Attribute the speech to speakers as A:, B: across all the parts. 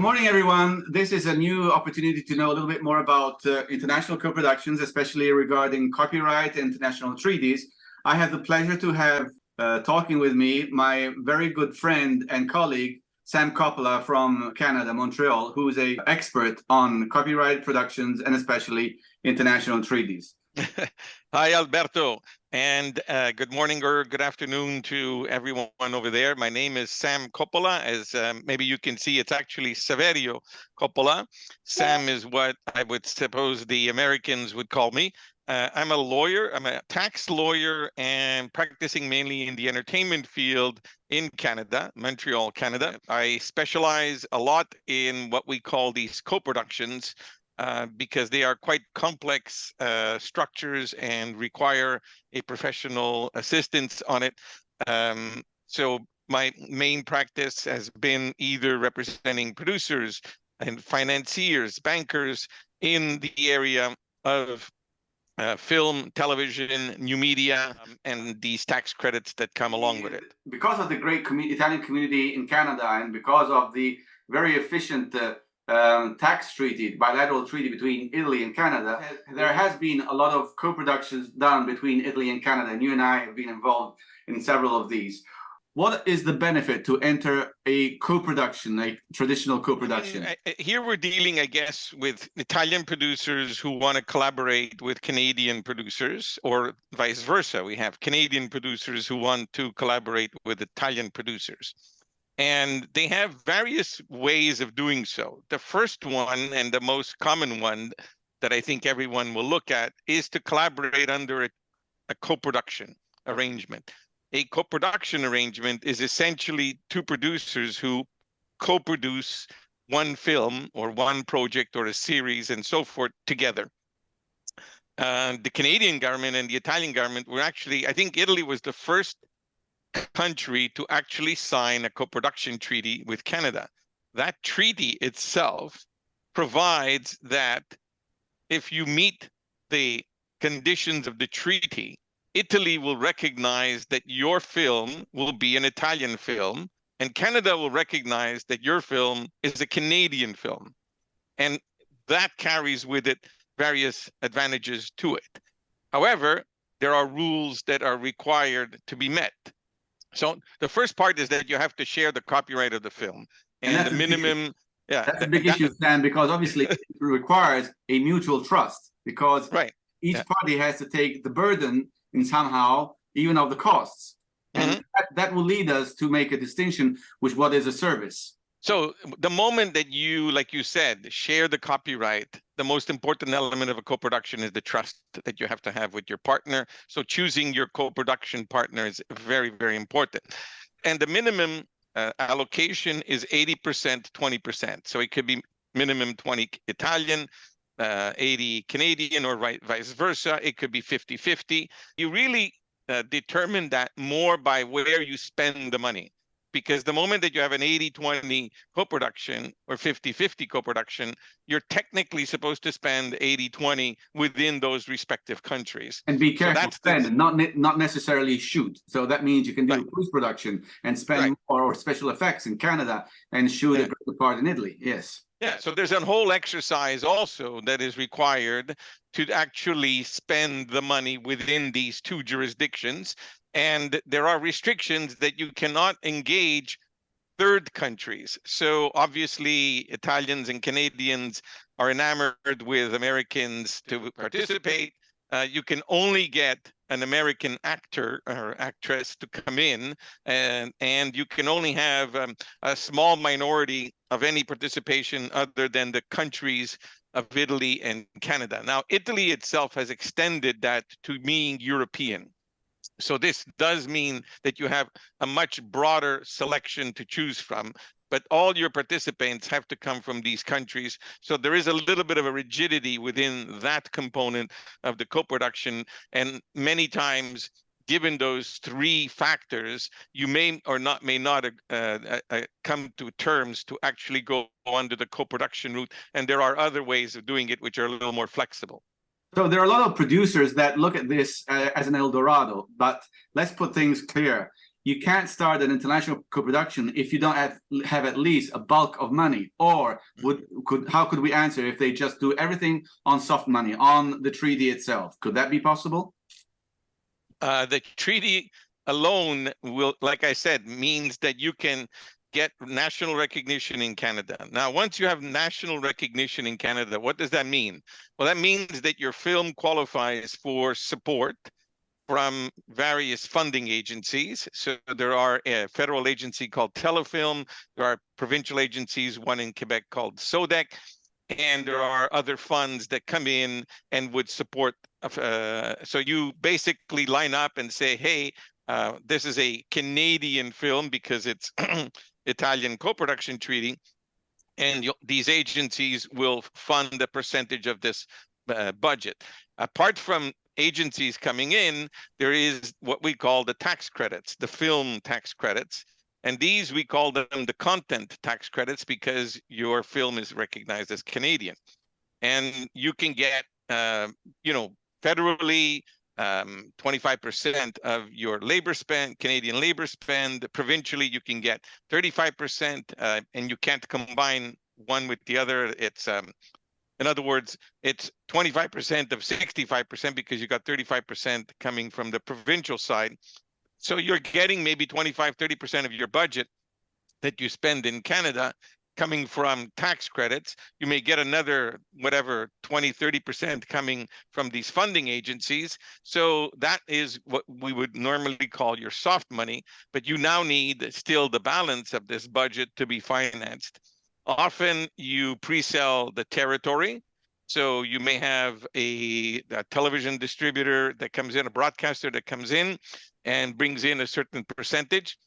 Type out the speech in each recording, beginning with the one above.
A: morning, everyone. This is a new opportunity to know a little bit more about international co-productions, especially regarding copyright and international treaties. I have the pleasure to have talking with me my very good friend and colleague, Sam Coppola from Canada, Montreal, who is an expert on copyright productions and especially international treaties.
B: Hi, Alberto, and good morning or good afternoon to everyone over there. My name is Sam Coppola. As maybe you can see, it's actually Saverio Coppola. Sam is what I would suppose the Americans would call me. I'm a lawyer. I'm a tax lawyer and practicing mainly in the entertainment field in Canada, Montreal, Canada. I specialize a lot in what we call these co-productions, because they are quite complex structures and require a professional assistance on it. So my main practice has been either representing producers and financiers, bankers in the area of film, television, new media, and these tax credits that come along with it.
A: Because of the great Italian community in Canada and because of the very efficient tax treaty, bilateral treaty between Italy and Canada, there has been a lot of co-productions done between Italy and Canada, and you and I have been involved in several of these. What is the benefit to enter a co-production, a traditional co-production?
B: Here we're dealing, I guess, with Italian producers who want to collaborate with Canadian producers, or vice versa. We have Canadian producers who want to collaborate with Italian producers. And they have various ways of doing so. The first one, and the most common one that I think everyone will look at, is to collaborate under a co-production arrangement. A co-production arrangement is essentially two producers who co-produce one film or one project or a series and so forth together. The Canadian government and the Italian government were actually, I think Italy was the first country to actually sign a co-production treaty with Canada. That treaty itself provides that if you meet the conditions of the treaty, Italy will recognize that your film will be an Italian film, and Canada will recognize that your film is a Canadian film. And that carries with it various advantages to it. However, there are rules that are required to be met. So the first part is that you have to share the copyright of the film, and the minimum.
A: Yeah, that's a big issue, Stan, because obviously it requires a mutual trust, because each party has to take the burden in somehow, even of the costs. And that will lead us to make a distinction with what is a service.
B: So the moment that you, like you said, share the copyright, the most important element of a co-production is the trust that you have to have with your partner. So choosing your co-production partner is very, very important. And the minimum allocation is 80%, 20%. So it could be minimum 20 Italian, 80 Canadian, or vice versa. It could be 50-50. You really determine that more by where you spend the money. Because the moment that you have an 80-20 co-production or 50-50 co-production, you're technically supposed to spend 80-20 within those respective countries.
A: And be careful, spend, not necessarily shoot. So that means you can do post-production and spend more, or special effects in Canada and shoot a greater part in Italy. Yes.
B: Yeah, so there's a whole exercise also that is required to actually spend the money within these two jurisdictions. And there are restrictions that you cannot engage third countries. So obviously, Italians and Canadians are enamored with Americans to participate. You can only get an American actor or actress to come in, and you can only have a small minority of any participation other than the countries of Italy and Canada. Now, Italy itself has extended that to being European. So this does mean that you have a much broader selection to choose from, but all your participants have to come from these countries. So there is a little bit of a rigidity within that component of the co-production. And many times, given those three factors, you may not come to terms to actually go under the co-production route. And there are other ways of doing it which are a little more flexible.
A: So there are a lot of producers that look at this as an El Dorado, but let's put things clear. you can't start an international co-production if you don't have at least a bulk of money? Or how could we answer if they just do everything on soft money, on the treaty itself? Could that be possible?
B: The treaty alone will, like I said, means that you can get national recognition in Canada. Now, once you have national recognition in Canada, what does that mean? Well, that means that your film qualifies for support from various funding agencies. So there are a federal agency called Telefilm, there are provincial agencies, one in Quebec called SODEC, and there are other funds that come in and would support. So you basically line up and say, hey, this is a Canadian film because it's Italian co-production treaty, and these agencies will fund a percentage of this budget. Apart from agencies coming in, there is what we call the tax credits, the film tax credits. And these, we call them the content tax credits because your film is recognized as Canadian. And you can get, federally, 25% of your labor spend, Canadian labor spend. Provincially, you can get 35%, and you can't combine one with the other. It's in other words, it's 25% of 65% because you got 35% coming from the provincial side. So you're getting maybe 25, 30% of your budget that you spend in Canada coming from tax credits. You may get another, whatever, 20, 30% coming from these funding agencies. So that is what we would normally call your soft money, but you now need still the balance of this budget to be financed. Often you pre-sell the territory. So you may have a television distributor that comes in, a broadcaster that comes in and brings in a certain percentage.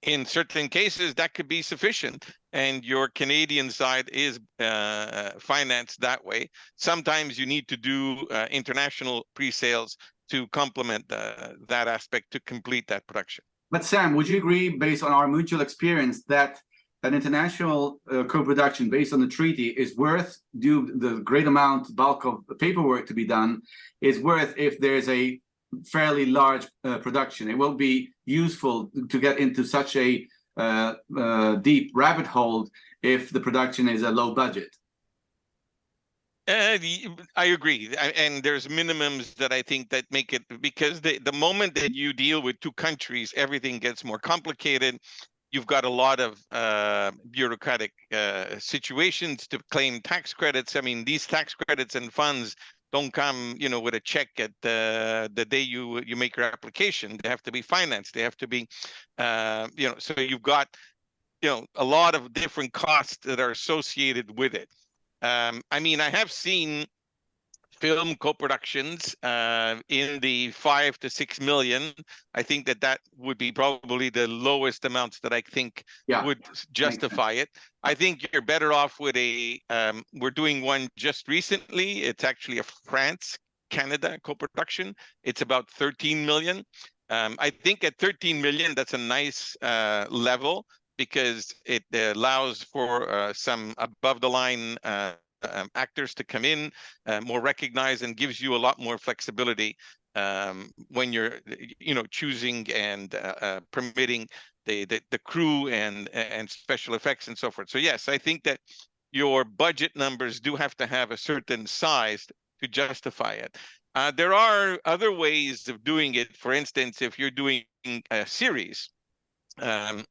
B: In certain cases, that could be sufficient, and your Canadian side is financed that way. Sometimes you need to do international pre-sales to complement that aspect to complete that production.
A: But Sam, would you agree, based on our mutual experience, that an international co-production based on the treaty is worth, due the great bulk of paperwork to be done, is worth if there's a fairly large production? It will be useful to get into such a deep rabbit hole if the production is a low budget.
B: I agree, and there's minimums that I think that make it, because the moment that you deal with two countries, everything gets more complicated. You've got a lot of bureaucratic situations to claim tax credits. I mean, these tax credits and funds don't come, with a check at the day you make your application. They have to be financed. They have to be, so you've got, a lot of different costs that are associated with it. I mean, I have seen film co-productions in the 5 to 6 million. I think that would be probably the lowest amounts that I think would justify it. I think you're better off with we're doing one just recently. It's actually a France-Canada co-production. It's about 13 million. I think at 13 million, that's a nice level because it allows for some above-the-line actors to come in, more recognized, and gives you a lot more flexibility when you're, choosing and permitting the crew and special effects and so forth. So yes, I think that your budget numbers do have to have a certain size to justify it. There are other ways of doing it. For instance, if you're doing a series,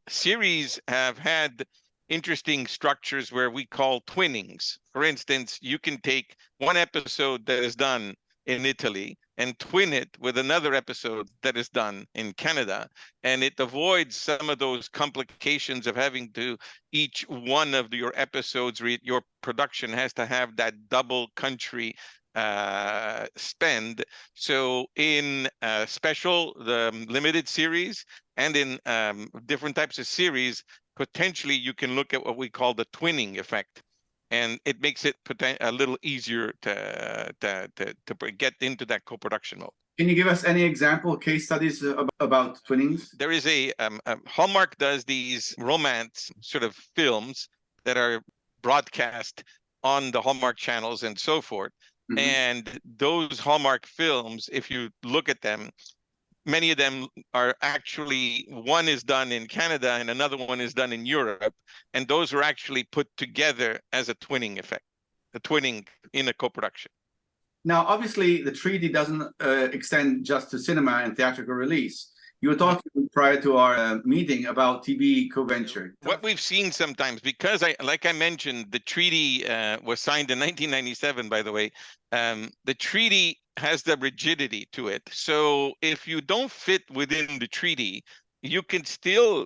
B: series have had interesting structures where we call twinnings. For instance, you can take one episode that is done in Italy and twin it with another episode that is done in Canada, and it avoids some of those complications of having to, each one of your episodes, your production has to have that double country spend. So in special, the limited series, and in different types of series, potentially you can look at what we call the twinning effect, and it makes it a little easier to get into that co-production mode.
A: Can you give us any example case studies about twinnings?
B: There is Hallmark does these romance sort of films that are broadcast on the Hallmark channels and so forth. Mm-hmm. And those Hallmark films, if you look at them, many of them are actually, one is done in Canada and another one is done in Europe. And those are actually put together as a twinning effect, a twinning in a co-production.
A: Now, obviously, the treaty doesn't extend just to cinema and theatrical release. You were talking prior to our meeting about TV co-venture.
B: What we've seen sometimes, because like I mentioned, the treaty was signed in 1997, by the way. The treaty has the rigidity to it. So if you don't fit within the treaty, you can still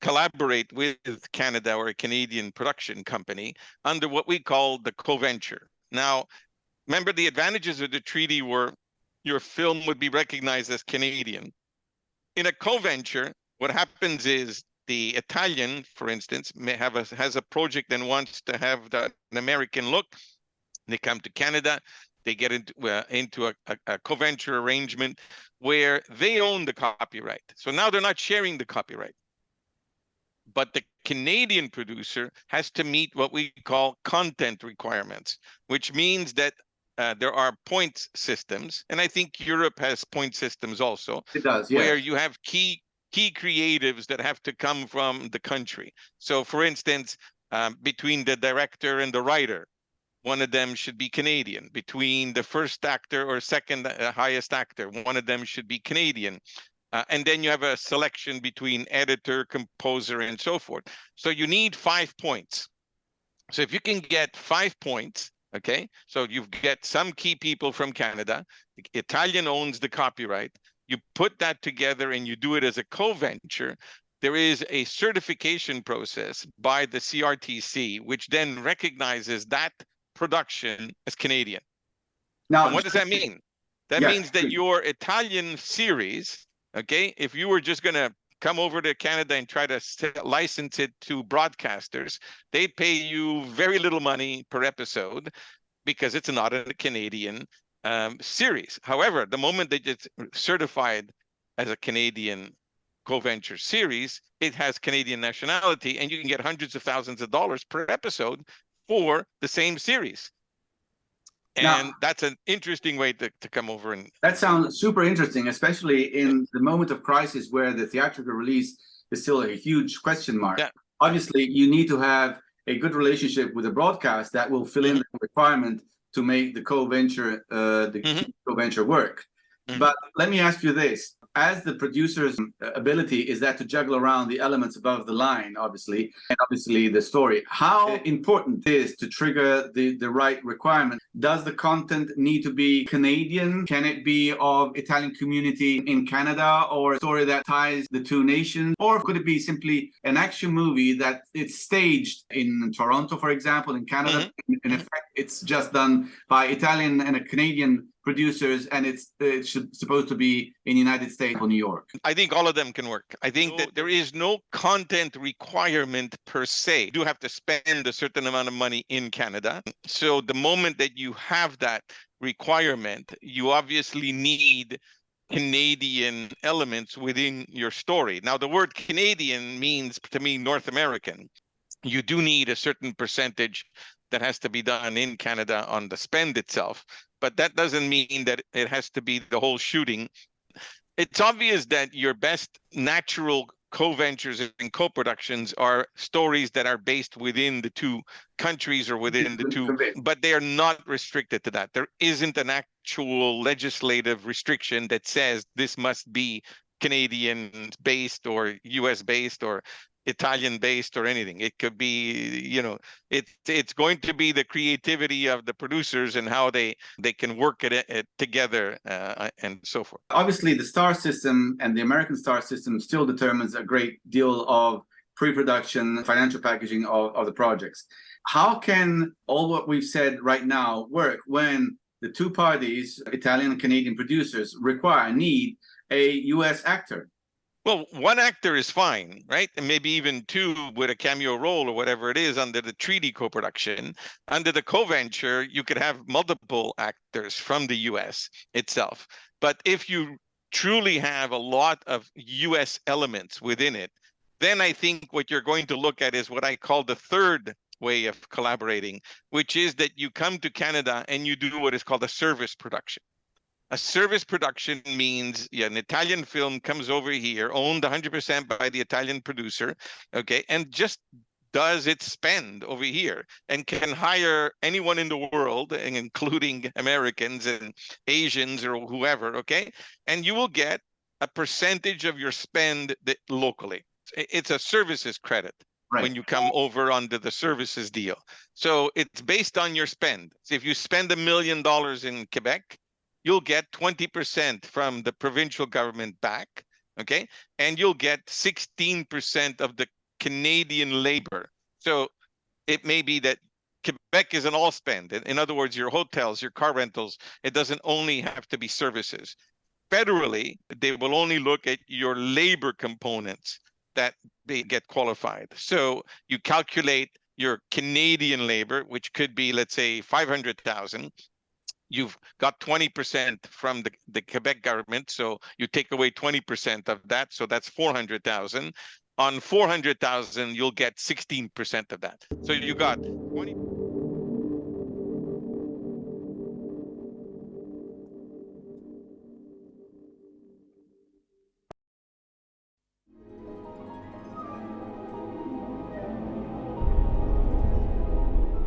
B: collaborate with Canada or a Canadian production company under what we call the co-venture. Now, remember, the advantages of the treaty were your film would be recognized as Canadian. In a co-venture, what happens is the Italian, for instance, has a project and wants to have an American look. They come to Canada, they get into a co-venture arrangement where they own the copyright. So now they're not sharing the copyright. But the Canadian producer has to meet what we call content requirements, which means that there are points systems, and I think Europe has point systems also.
A: It does, yes.
B: Where you have key creatives that have to come from the country. So, for instance, between the director and the writer, one of them should be Canadian. Between the first actor or second highest actor, one of them should be Canadian. And then you have a selection between editor, composer, and so forth. So you need 5 points. So if you can get 5 points, okay, so you get some key people from Canada, the Italian owns the copyright, you put that together and you do it as a co-venture, there is a certification process by the CRTC, which then recognizes that production as Canadian. Now, and what does that mean? That means that your Italian series, okay, if you were just going to come over to Canada and try to license it to broadcasters, they pay you very little money per episode because it's not a Canadian series. However, the moment that it's certified as a Canadian co-venture series, it has Canadian nationality, and you can get hundreds of thousands of dollars per episode for the same series. And now, that's an interesting way to come over. And
A: that sounds super interesting, especially in the moment of crisis where the theatrical release is still a huge question mark. Yeah. Obviously, you need to have a good relationship with a broadcast that will fill in the requirement to make the co-venture co-venture work. But let me ask you this. As the producer's ability is that to juggle around the elements above the line, obviously, and obviously the story, how important it is to trigger the right requirement? Does the content need to be Canadian? Can it be of Italian community in Canada, or a story that ties the two nations? Or could it be simply an action movie that it's staged in Toronto, for example, in Canada? In effect, it's just done by Italian and a Canadian producers, and it's supposed to be in the United States or New York?
B: I think all of them can work. I think that there is no content requirement per se. You do have to spend a certain amount of money in Canada. So the moment that you have that requirement, you obviously need Canadian elements within your story. Now, the word Canadian means, to me, North American. You do need a certain percentage that has to be done in Canada on the spend itself. But that doesn't mean that it has to be the whole shooting. It's obvious that your best natural co-ventures and co-productions are stories that are based within the two countries or within the two, but they are not restricted to that. There isn't an actual legislative restriction that says this must be Canadian-based or US-based or Italian-based or anything. It could be, it's going to be the creativity of the producers and how they can work it together and so forth.
A: Obviously, the star system and the American star system still determines a great deal of pre-production, financial packaging of the projects. How can all what we've said right now work when the two parties, Italian and Canadian producers, need a US actor?
B: Well, one actor is fine, right? And maybe even two with a cameo role or whatever it is under the treaty co-production. Under the co-venture, you could have multiple actors from the US itself. But if you truly have a lot of US elements within it, then I think what you're going to look at is what I call the third way of collaborating, which is that you come to Canada and you do what is called a service production. A service production means an Italian film comes over here, owned 100% by the Italian producer, okay, and just does its spend over here and can hire anyone in the world, including Americans and Asians or whoever, okay? And you will get a percentage of your spend locally. It's a services credit. Right. When you come over under the services deal. So it's based on your spend. So if you spend $1 million in Quebec, you'll get 20% from the provincial government back, okay? And you'll get 16% of the Canadian labor. So it may be that Quebec is an all spend. In other words, your hotels, your car rentals, it doesn't only have to be services. Federally, they will only look at your labor components that they get qualified. So you calculate your Canadian labor, which could be, let's say, 500,000. You've got 20% from the Quebec government, so you take away 20% of that, so that's 400,000. On 400,000, you'll get 16% of that. So you got 20. You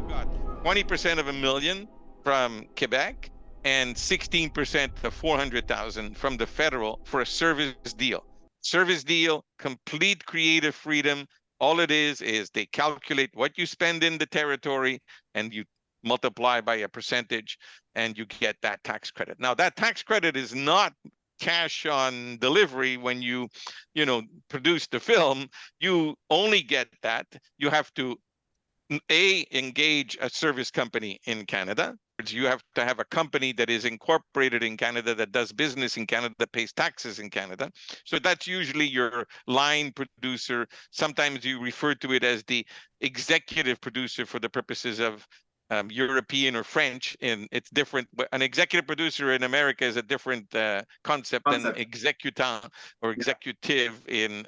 B: got 20% of $1 million from Quebec and 16% of 400,000 from the federal for a service deal. Service deal, complete creative freedom. All it is they calculate what you spend in the territory and you multiply by a percentage and you get that tax credit. Now that tax credit is not cash on delivery when you produce the film. You only get that. You have to engage a service company in Canada. You have to have a company that is incorporated in Canada, that does business in Canada, that pays taxes in Canada. So that's usually your line producer. Sometimes you refer to it as the executive producer for the purposes of European or French, and it's different. An executive producer in America is a different concept than executant or executive in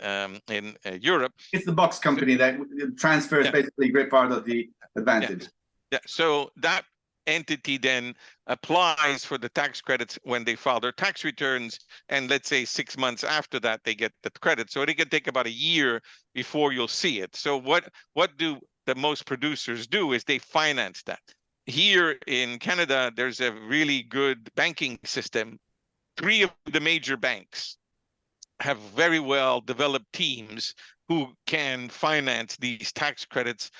B: Europe.
A: It's the box company that transfers basically a great part of the advantage.
B: Yeah. So that entity then applies for the tax credits when they file their tax returns, and let's say 6 months after that they get the credit. So it can take about a year before you'll see it. So what do the most producers do is they finance that. Here in Canada, there's a really good banking system. 3 of the major banks have very well developed teams who can finance these tax credits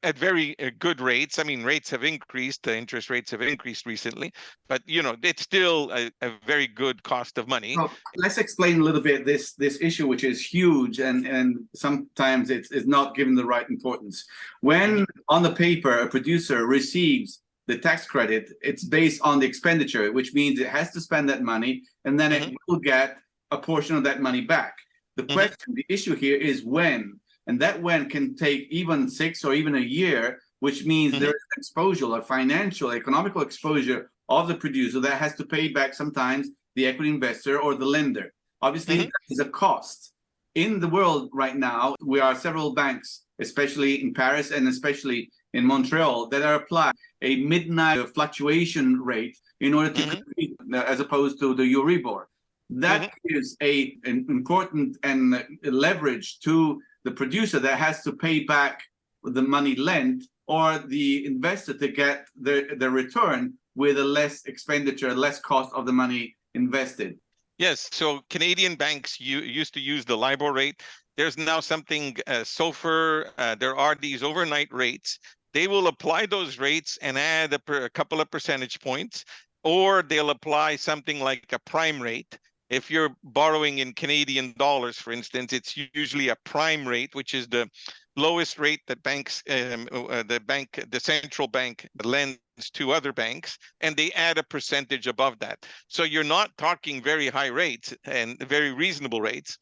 B: at very good rates. I mean, rates have increased, the interest rates have increased recently, but it's still a very good cost of money.
A: Well, let's explain a little bit this issue, which is huge, and sometimes it's not given the right importance. When on the paper a producer receives the tax credit, it's based on the expenditure, which means it has to spend that money, and then it will get a portion of that money back. The question, the issue here is when. And that when can take even 6 or even a year, which means there is exposure, a financial, economical exposure of the producer that has to pay back sometimes the equity investor or the lender. Obviously, that is a cost. In the world right now, we are several banks, especially in Paris and especially in Montreal, that are applying a midnight fluctuation rate in order to compete, as opposed to the Euribor. That is an important and leverage to the producer that has to pay back the money lent, or the investor to get the return with a less expenditure, less cost of the money invested.
B: Yes, so Canadian banks used to use the LIBOR rate. There's now something SOFR. There are these overnight rates. They will apply those rates and add a couple of percentage points, or they'll apply something like a prime rate. If you're borrowing in Canadian dollars, for instance, it's usually a prime rate, which is the lowest rate that banks, the central bank lends to other banks, and they add a percentage above that. So you're not talking very high rates and very reasonable rates,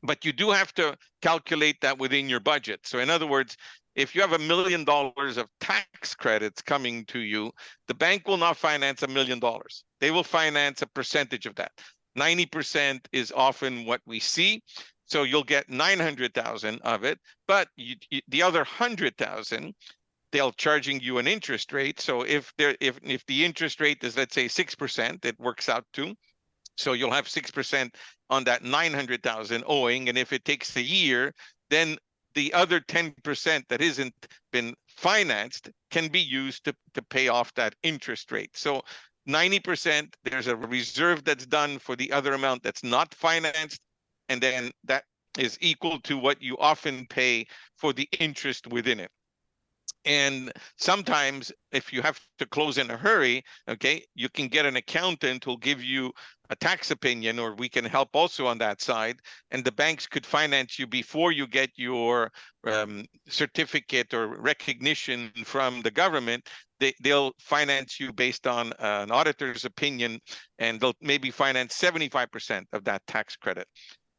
B: but you do have to calculate that within your budget. So in other words, if you have $1 million of tax credits coming to you, the bank will not finance $1 million. They will finance a percentage of that. 90% is often what we see. So you'll get 900,000 of it, but the other 100,000 they'll charging you an interest rate. So if the interest rate is, let's say, 6%, it works out to. So you'll have 6% on that 900,000 owing, and if it takes a year, then the other 10% that isn't been financed can be used to pay off that interest rate. So 90%, there's a reserve that's done for the other amount that's not financed, and then that is equal to what you often pay for the interest within it. And sometimes if you have to close in a hurry, okay, you can get an accountant who'll give you a tax opinion, or we can help also on that side. And the banks could finance you before you get your certificate or recognition from the government. They'll finance you based on an auditor's opinion, and they'll maybe finance 75% of that tax credit.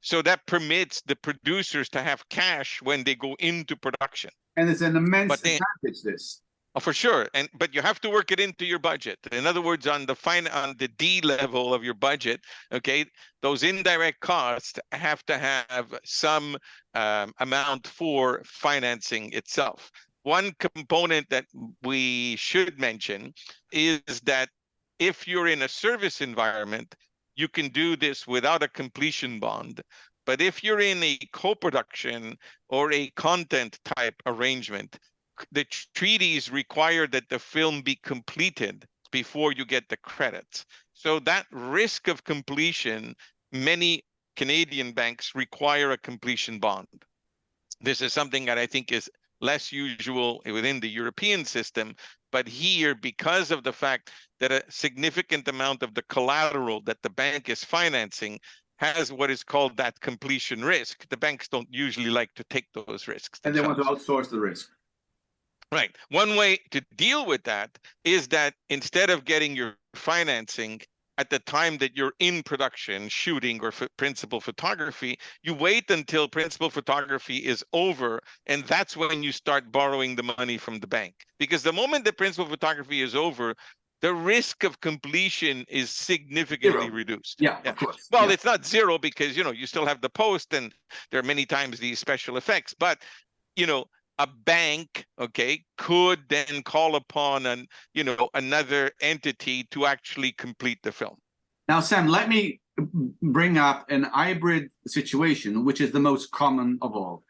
B: So that permits the producers to have cash when they go into production.
A: And it's an immense advantage, this.
B: Oh, for sure. But you have to work it into your budget. In other words, on the D level of your budget, okay, those indirect costs have to have some amount for financing itself. One component that we should mention is that if you're in a service environment, you can do this without a completion bond. But if you're in a co-production or a content type arrangement, the treaties require that the film be completed before you get the credits. So that risk of completion, many Canadian banks require a completion bond. This is something that I think is less usual within the European system, but here, because of the fact that a significant amount of the collateral that the bank is financing has what is called that completion risk, the banks don't usually like to take those risks themselves.
A: And they want to outsource the risk.
B: Right. One way to deal with that is that instead of getting your financing at the time that you're in production, shooting or principal photography, you wait until principal photography is over, and that's when you start borrowing the money from the bank. Because the moment the principal photography is over, the risk of completion is significantly reduced.
A: Yeah, of course.
B: Well, it's not zero because, you still have the post, and there are many times these special effects, but, a bank, okay, could then call upon another entity to actually complete the film.
A: Now, Sam, let me bring up an hybrid situation, which is the most common of all.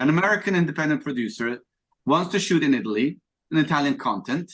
A: An American independent producer wants to shoot in Italy, an Italian content,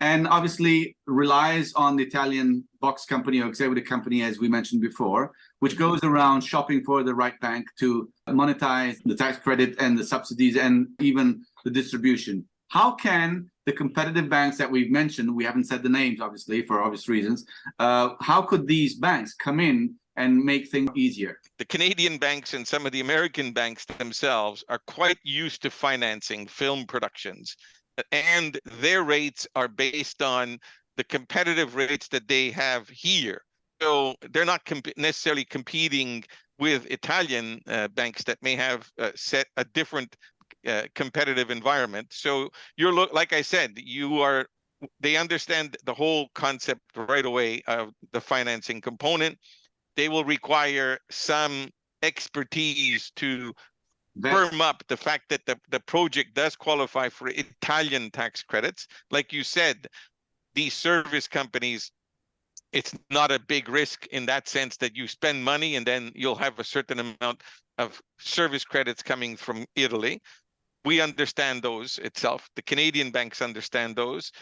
A: and obviously relies on the Italian box company or executive company, as we mentioned before, which goes around shopping for the right bank to monetize the tax credit and the subsidies and even the distribution. How can the competitive banks that we've mentioned, we haven't said the names, obviously, for obvious reasons, how could these banks come in and make things easier?
B: The Canadian banks and some of the American banks themselves are quite used to financing film productions, and their rates are based on the competitive rates that they have here. So they're not necessarily competing with Italian banks that may have set a different competitive environment. So like I said, they understand the whole concept right away of the financing component. They will require some expertise to firm up the fact that the project does qualify for Italian tax credits. Like you said, these service companies, it's not a big risk in that sense that you spend money and then you'll have a certain amount of service credits coming from Italy. We understand those itself. The Canadian banks understand those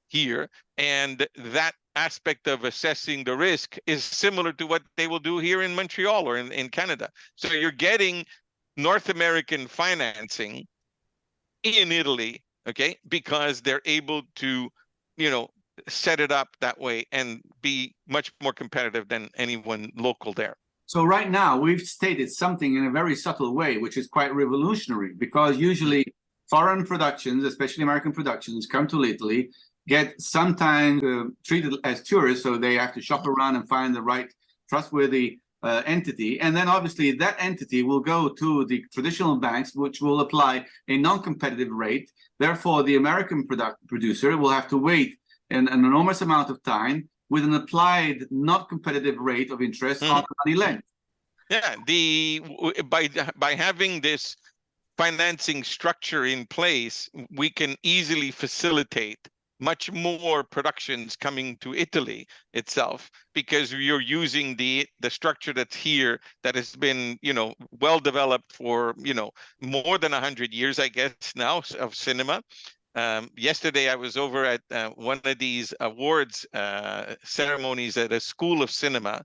B: here. And that aspect of assessing the risk is similar to what they will do here in Montreal or in Canada. So you're getting North American financing in Italy, okay, because they're able to, set it up that way and be much more competitive than anyone local there.
A: So right now we've stated something in a very subtle way, which is quite revolutionary, because usually foreign productions, especially American productions, come to Italy, get sometimes treated as tourists, so they have to shop around and find the right trustworthy entity. And then obviously that entity will go to the traditional banks, which will apply a non-competitive rate. Therefore, the American producer will have to wait an enormous amount of time with an applied not competitive rate of interest on the money lent.
B: Yeah, by having this financing structure in place, we can easily facilitate much more productions coming to Italy itself, because you're using the structure that's here that has been, well developed for, more than 100 years, I guess, now of cinema. Yesterday, I was over at one of these awards ceremonies at a school of cinema.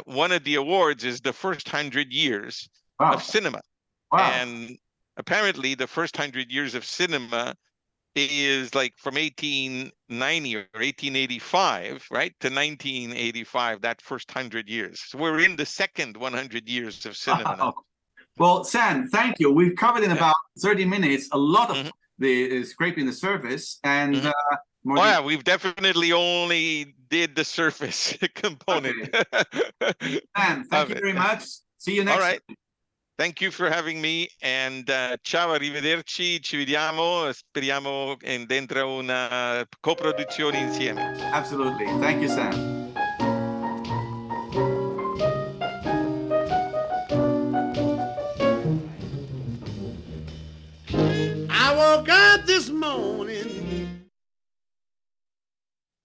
B: One of the awards is the first 100 years of cinema.
A: Wow.
B: And apparently the first 100 years of cinema is like from 1890 or 1885, right, to 1985, that first 100 years. So we're in the second 100 years of cinema now.
A: Well, Sam, thank you. We've covered in about 30 minutes a lot of the scraping the surface, and
B: we've definitely only did the surface component.
A: Okay. Sam, thank you very much. See you next
B: All right.
A: time.
B: Thank you for having me, and ciao, arrivederci, ci vediamo, speriamo dentro una coproduzione insieme.
A: Absolutely. Thank you, Sam.
C: I woke up this morning